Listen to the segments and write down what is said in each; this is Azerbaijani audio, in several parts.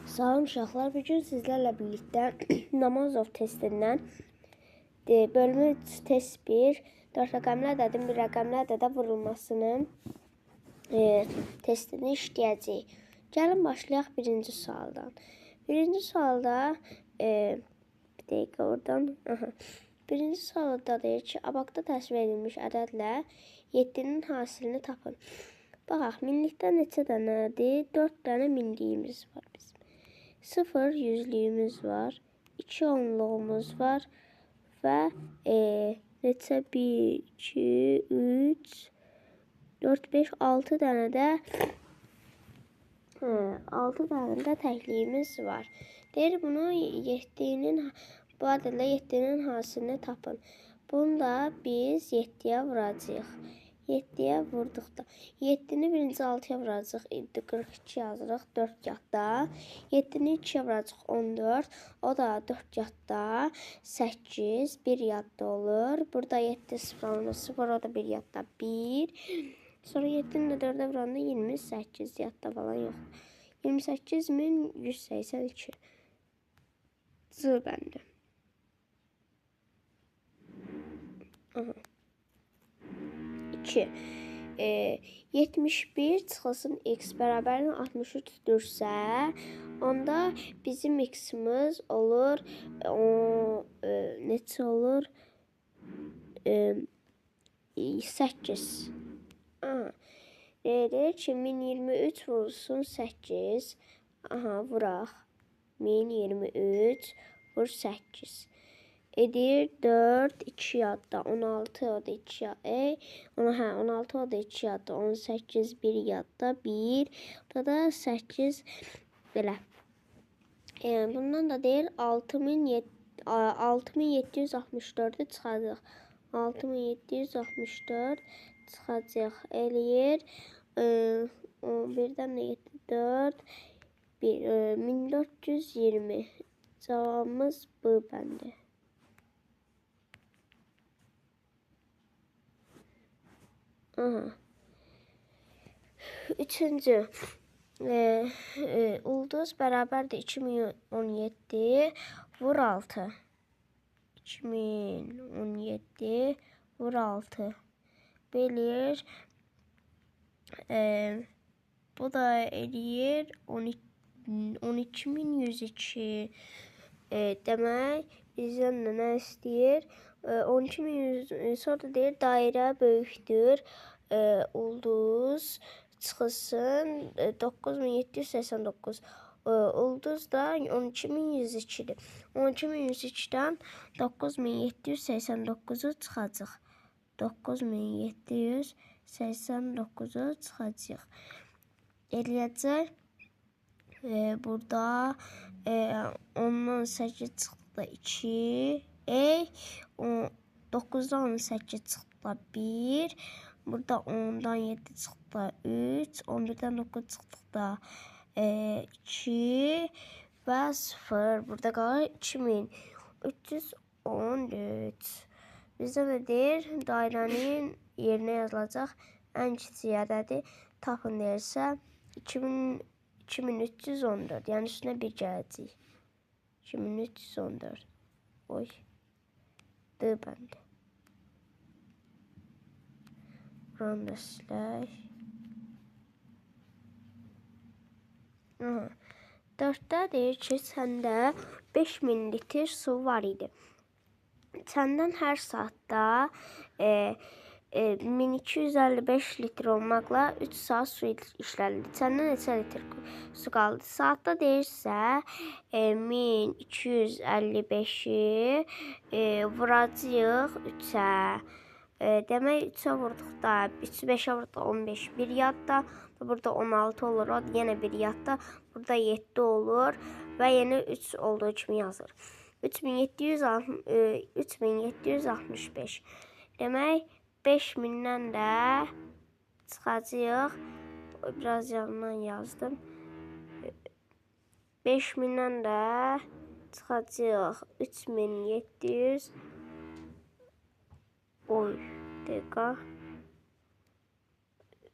Salam uşaqlar, bugün sizlərlə birlikdə Namazov testindən bölümü test 1, 4 rəqəmli ədədin bir rəqəmli ədədə vurulmasının testini işləyəcəyik. Gəlin başlayaq birinci sualdan. Birinci sualda bir dəqiqə oradan. Birinci sualda deyir ki, abaqda təsvir edilmiş ədədlə 7-nin hasilini tapın. Baxaq, minlikdə neçə dənədir? 4 dənə minliyimiz var bizim. 0 yüzlüyümüz var, 2 onluğumuz var və neçə 1, 2, 3, 4, 5, 6 dənə də 6 dənə də təkliyimiz var. Deyir bunu 7-nin bu ədədlə 7-nin hasilini tapın. Bunu da biz 7-yə vuracağıq. 7-yə vurduqda 7-ni birinci 6-ya vuracaq, 42 yazırıq 4 kağıtda. 7-ni 2-yə vuracaq 14, o da 4 kağıtda 8, 1 yadda olur. Burada 7 0, 0, o da 1 yadda 1. Sonra 7-ni də 4-ə vuranda 28 yadda falan yox. 28.182. Z bəndi. 2. 71 çıxılsın x bərabərinin 63-dürsə, onda bizim x-imiz olur, neçə olur? 8. Deyir ki, 1023 vurulsun 8. Vuraq. 1023 vur 8. Edir 4, 2 yadda, 16 o da 2 yadda, 16 o da 2 yadda, 18, 1 yadda, 1, burada da 8, belə. Bundan da deyir 6764'ü çıxacaq. 6764 çıxacaq, eləyir, 11-dən də 7, 4, 1420. Cavabımız bu bəndi. Üçüncü, ulduz bərabərdir 2017 vur 6. 2017 vur 6. Belir, bu da eləyir 12102. Demək, bizdən də nə istəyir? 12100, sonra da deyir dairə böyükdür, ulduz çıxılsın 9789. Ulduz da 12102'dir. 12102'dən 9789'u çıxacaq. 9789'u çıxacaq. Eləyəcək. Burada 10'dan 8 çıxdı 2. 9'dan 18 çıxdı 1. Burada 10'dan 7 çıxdı 3. 11'dən 9 çıxdı 2 və 0. Burada qalır 2313. Bizdə nə deyir? Dairənin yerinə yazılacaq ən kiçik ədədi tapın deyirsə 2314. Yəni üstünə 1 gələcək. 2314. Oy. D bəndi. Buranı da silək. 4-də deyir ki, səndə 5000 litr su var idi. Səndən hər saatda 1255 litr olmaqla 3 saat su işlənildi. Səndən neçə litr su qaldı? Saatda deyirsə 1255'i vuracağıq 3'ə. Demək 3'ə vurduqda 5'ə vurduqda 15, 1 yadda. Burada 16 olur, o da yenə 1 yadda. Burada 7 olur və yenə 3 olduğu kimi yazır. 3765. Demək 5000'dən də çıxacaq. Biraz yanından yazdım. 5000'dən də çıxacaq 3700. Oy, dəqiqə.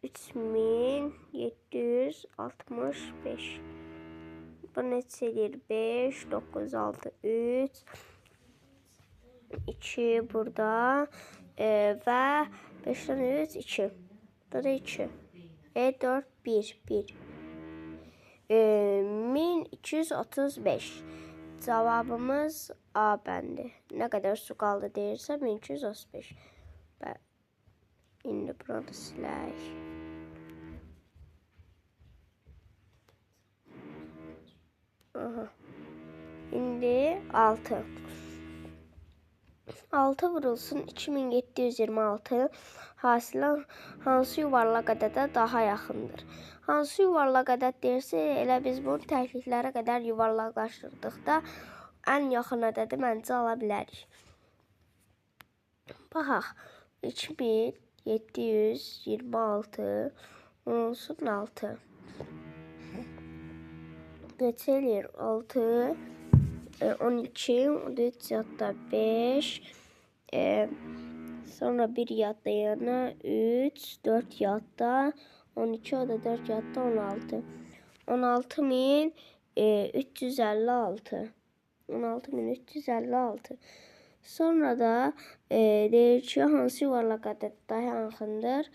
3765. Bu neçə edir? 5, 9, 6, 3, 2 burada və 5-dən 3, 2. Burada 2. 4, 1, 1. 1235. Cavabımız A bəndi. Nə qədər su qaldı deyirsə 1235. Və indi burada silək. Aha. İndi 6. 6 vurulsun 2726 hasilə hansı yuvarlaq ədədə daha yaxındır? Hansı yuvarlaq ədəd deyirsə, elə biz bunu təkliklərə qədər yuvarlaqlaşdırdıqda ən yaxın ədədi məncə ala bilərik. Baxaq, 2726 vurulsun 6. Neçə eləyir? 6, 12, 13 yadda 5, sonra 1 yadda yana 3, 4 yadda, 12 o da 4 yadda 16. 16356. 16356. Sonra da deyir ki, hansı yuvarlaq ədəd daha yaxındır?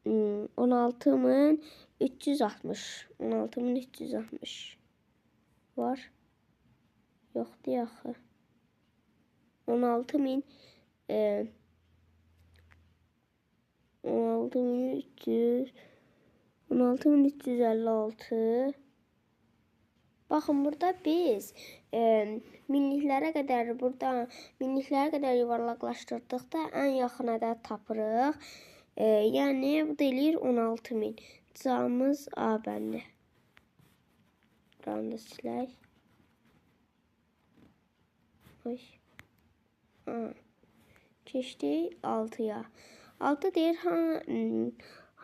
16360. 16360. Var. Yoxdur yaxı. 16356. Baxın, burada biz minliklərə qədər yuvarlaqlaşdırdıqda ən yaxın ədəd tapırıq. Yəni bu da eləyir 16000. Cavabımız A bəndi. Buranı da silək. Keçdik 6-ya. 6 deyir,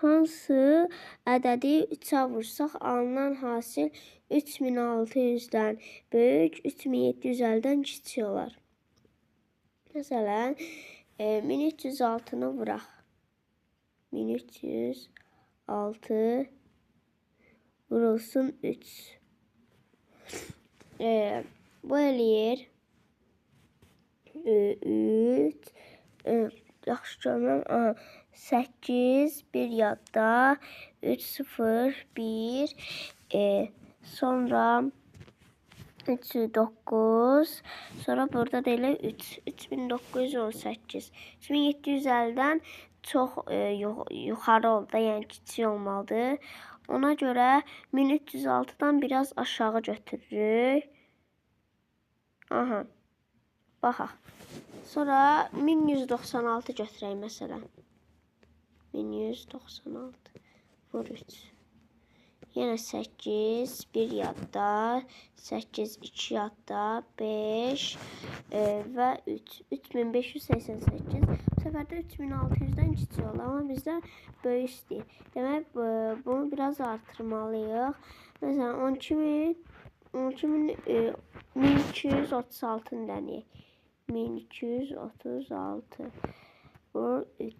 hansı ədədi 3-ə vursaq alınan hasil 3600-dən böyük, 3750-dən kiçik olar. Məsələn, 1306-nı vuraq. 1306 vurulsun 3. Bu eləyir 3, yaxşı görməm, 8, 1 yadda, 3, 0, 1, sonra 3, 9, sonra burada da elə 3, 3918. 3750-dən çox yuxarı oldu, yəni kiçik olmalıdır. Ona görə 1306-dan biraz aşağı götürürük. Aha. Baxaq. Sonra 1196 götürək məsələn. 1196 vur 3. Yenə 8, 1 yadda, 8, 2 yadda, 5 və 3. 3588. Bu səfər də 3600-dən kiçik olur, amma bizdən böyük istəyir. Demək, bunu biraz artırmalıyıq. Məsələn, 1236-nı denəyək. 1236 vur 3.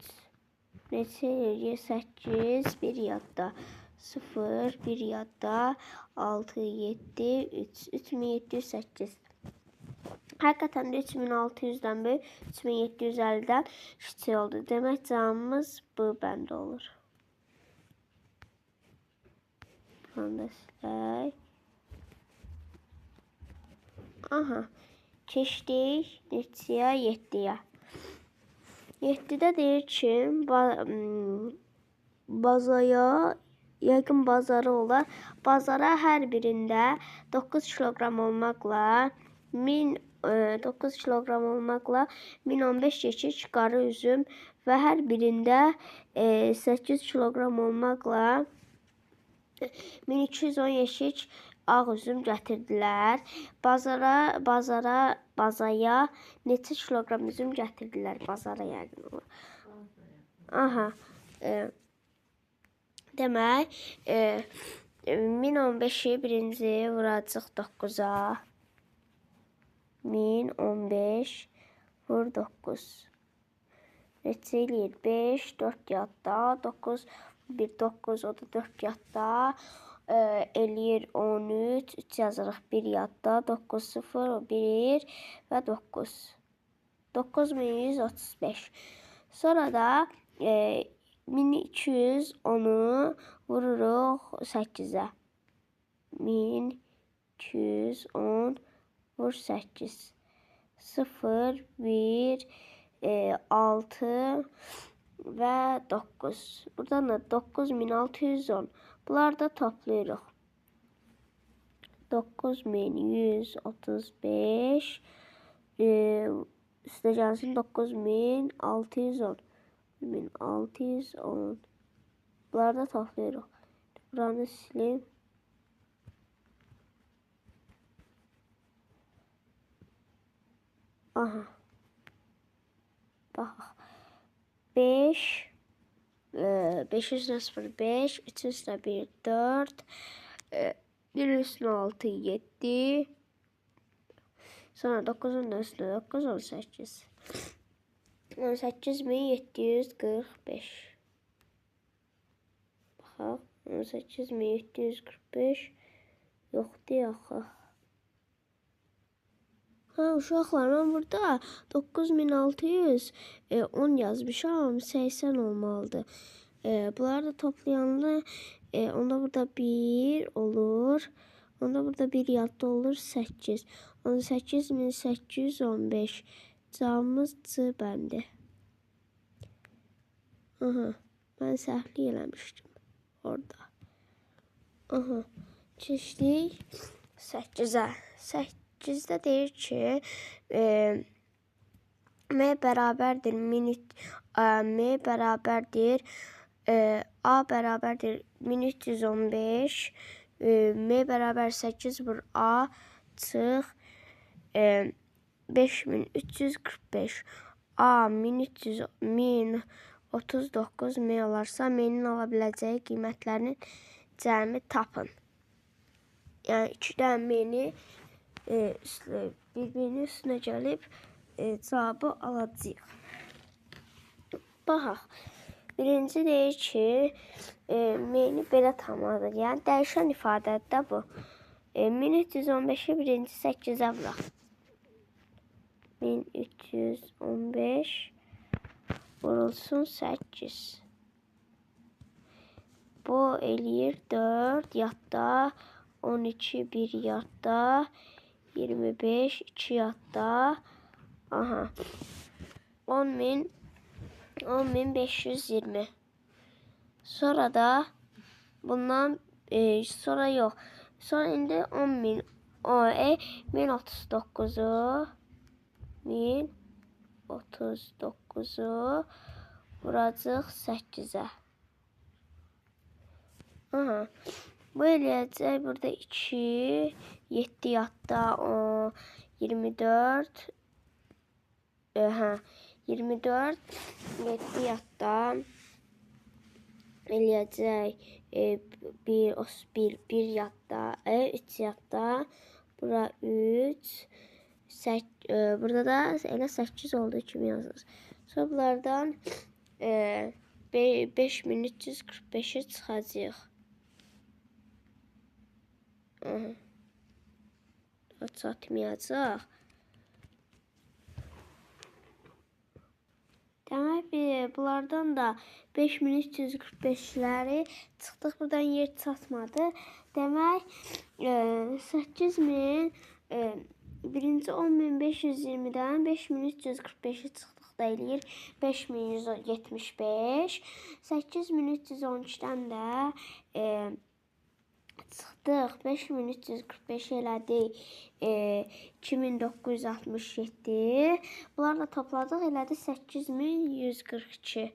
Neçə eləyir? 8, 1 yadda. 0, 1 yadda. 6, 7, 3. 3708. Həqiqətən də 3600-dən böyük, 3750-dən kiçik oldu. Demək, cavabımız bu bəndə olur. Bunu da silək. Aha. Keçdik neçəyə? 7-yə. 7-də deyir ki, bazaya, yəqin bazarı olar. Bazara hər birində 9 kiloqram olmaqla 1015 keçiş qarı üzüm və hər birində 8 kiloqram olmaqla 1210 yeşik ağ üzüm gətirdilər. Bazaya neçə kiloqram üzüm gətirdilər? Bazara yəqin olur. Aha. Demək, 1015-i birinci vuracaq 9-a. 1015 vur 9. Neçə eləyir? 5, 4 yadda, 9, 1, 9, o da 4 yadda. Eləyir 13, 3 yazırıq 1 yadda, 9, 0, 1 və 9. 9135. Sonra da 1210'u vururuq 8'ə. 1210 vur 8. 0, 1, 6 və 9. Buradan da 9610. Bunları da toplayırıq. 9135 üstə gəlsin 9610. 1610. Bunları da toplayırıq. Buranı sileyim. Aha. Baxaq. 5 5 üstünə 0 5, 3 üstünə 1 4, 1 üstünə 6 7, sonra 9'un da üstünə 9 18. 18745. Baxaq. 18745 yoxdur axı. Uşaqlar, mən burada 9610 yazmışam, 80 olmalıdır. Bunları da toplayanda onda burada 1 olur. Onda burada 1 yadda olur 8. 18815. Cavabımız C bəndi. Aha, mən səhvli eləmişdim orada. Aha, keçdik 8'ə. 8'də deyir ki, M bərabərdir M bərabərdir A bərabərdir 1315, M bərabər 8 vur A çıx 5345. A 1039 M olarsa M'nin ala biləcəyi qiymətlərin cəmi tapın. Yəni 2 dənə M'ni bir-birinin üstünə gəlib cavabı alacağıq. Baxaq. Birinci deyir ki, M'ni belə tanımladır. Yəni dəyişən ifadədir də bu. 1315'i birinci 8'ə vuraq. 1315 vurulsun 8. Bu eləyir 4 yadda, 12 1 yadda, 25 2 yadda. Aha. 10.520. Sonra da bundan sonra yox. Sonra indi 10.000 1039'u 1039'u vuracaq 8'ə. Aha. Bu eləyəcək burada 2 7 yadda 24 24 7 yadda eləyəcək 1 yadda 3 yadda bura 3 burada da elə 8 olduğu kimi yazılır. Sonra bunlardan 5345'i çıxacaq. Çatmayacaq. Demək bunlardan da 5345'ləri çıxdıq. Buradan yer çatmadı. Demək 8000 birinci 10.520'dən 5345'i çıxdıq da eləyir 5175. 8312'dən də çıxdıq 5345 elədik 2967. Bunlarla topladıq elədi 8142.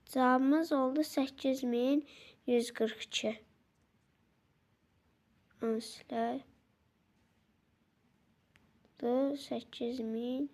Cavabımız oldu 8142. Ansilər 8142.